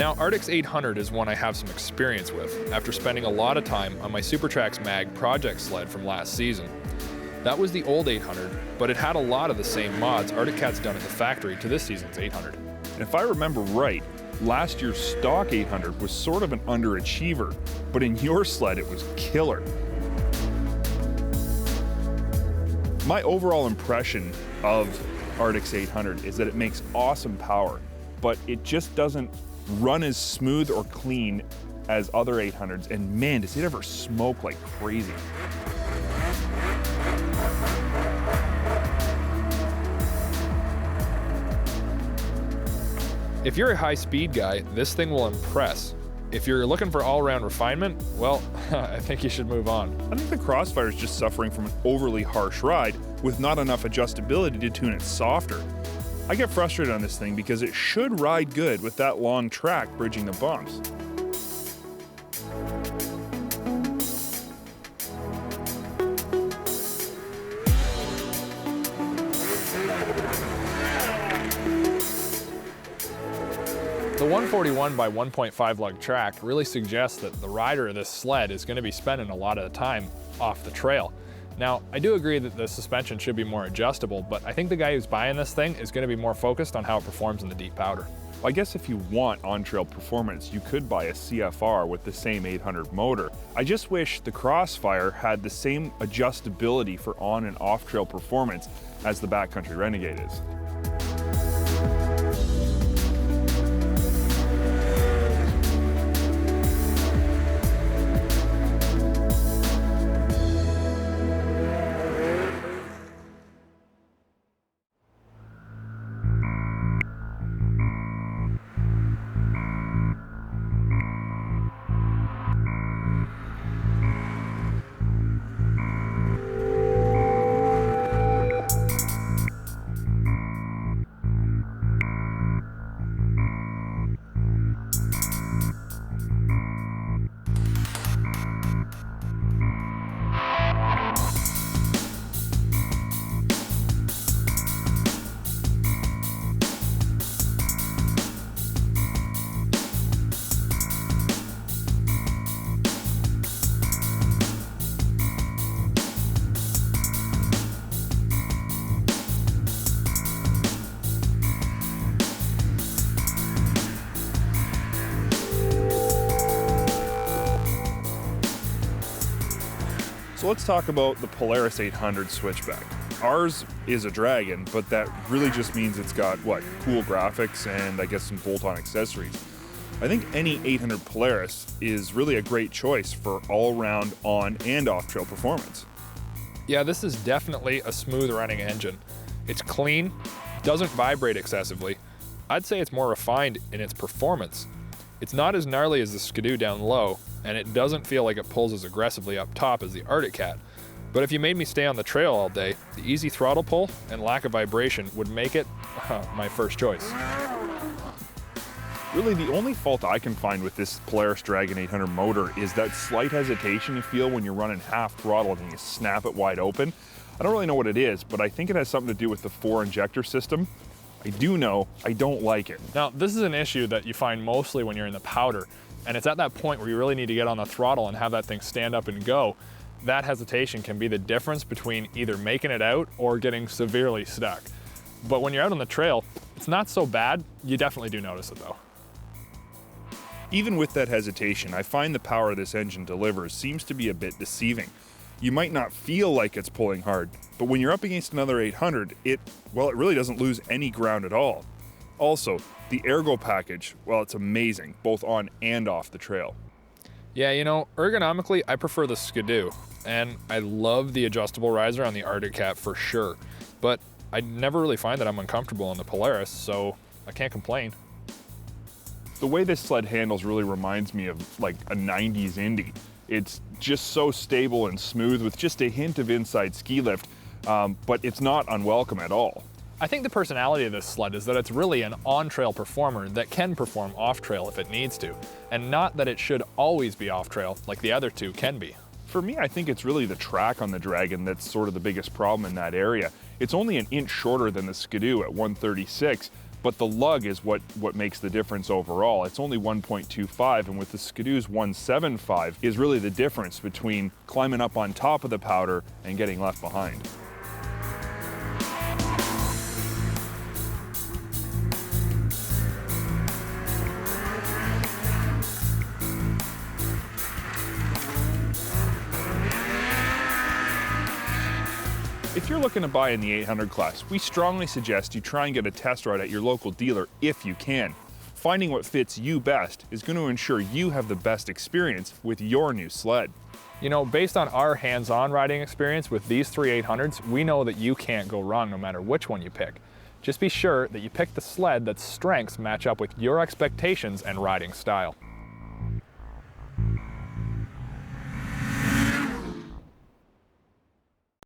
Now, Arctic's 800 is one I have some experience with, after spending a lot of time on my SuperTrax Mag project sled from last season. That was the old 800, but it had a lot of the same mods Arctic Cat's done at the factory to this season's 800. And if I remember right, last year's stock 800 was sort of an underachiever, but in your sled it was killer. My overall impression of Arctic's 800 is that it makes awesome power, but it just doesn't run as smooth or clean as other 800s, and man, does it ever smoke like crazy. If you're a high-speed guy, this thing will impress. If you're looking for all-around refinement, well, I think you should move on. I think the Crossfire is just suffering from an overly harsh ride with not enough adjustability to tune it softer. I get frustrated on this thing because it should ride good with that long track bridging the bumps. The 141 by 1.5 lug track really suggests that the rider of this sled is going to be spending a lot of the time off the trail. Now, I do agree that the suspension should be more adjustable, but I think the guy who's buying this thing is going to be more focused on how it performs in the deep powder. I guess if you want on-trail performance, you could buy a CFR with the same 800 motor. I just wish the Crossfire had the same adjustability for on and off-trail performance as the Backcountry Renegade is. So let's talk about the Polaris 800 Switchback. Ours is a Dragon, but that really just means it's got, what, cool graphics and I guess some bolt-on accessories. I think any 800 Polaris is really a great choice for all-round on and off-trail performance. Yeah, this is definitely a smooth running engine. It's clean, doesn't vibrate excessively. I'd say it's more refined in its performance. It's not as gnarly as the Skidoo down low, and it doesn't feel like it pulls as aggressively up top as the Arctic Cat. But if you made me stay on the trail all day, the easy throttle pull and lack of vibration would make it my first choice. Really, the only fault I can find with this Polaris Dragon 800 motor is that slight hesitation you feel when you're running half throttle and you snap it wide open. I don't really know what it is, but I think it has something to do with the 4-injector system. I do know I don't like it. Now, this is an issue that you find mostly when you're in the powder, and it's at that point where you really need to get on the throttle and have that thing stand up and go. That hesitation can be the difference between either making it out or getting severely stuck. But when you're out on the trail, it's not so bad. You definitely do notice it though. Even with that hesitation, I find the power this engine delivers seems to be a bit deceiving. You might not feel like it's pulling hard, but when you're up against another 800, it really doesn't lose any ground at all. Also, the Ergo package, well, it's amazing, both on and off the trail. Yeah, you know, ergonomically, I prefer the Skidoo, and I love the adjustable riser on the Arctic Cat for sure, but I never really find that I'm uncomfortable on the Polaris, so I can't complain. The way this sled handles really reminds me of like a 90s Indy. It's just so stable and smooth with just a hint of inside ski lift, but it's not unwelcome at all. I think the personality of this sled is that it's really an on-trail performer that can perform off-trail if it needs to, and not that it should always be off-trail like the other two can be. For me, I think it's really the track on the Dragon that's sort of the biggest problem in that area. It's only an inch shorter than the Skidoo at 136, but the lug is what makes the difference overall. It's only 1.25, and with the Skidoo's 1.75 is really the difference between climbing up on top of the powder and getting left behind. If you're looking to buy in the 800 class, we strongly suggest you try and get a test ride at your local dealer if you can. Finding what fits you best is going to ensure you have the best experience with your new sled. You know, based on our hands-on riding experience with these three 800s, we know that you can't go wrong no matter which one you pick. Just be sure that you pick the sled that's strengths match up with your expectations and riding style.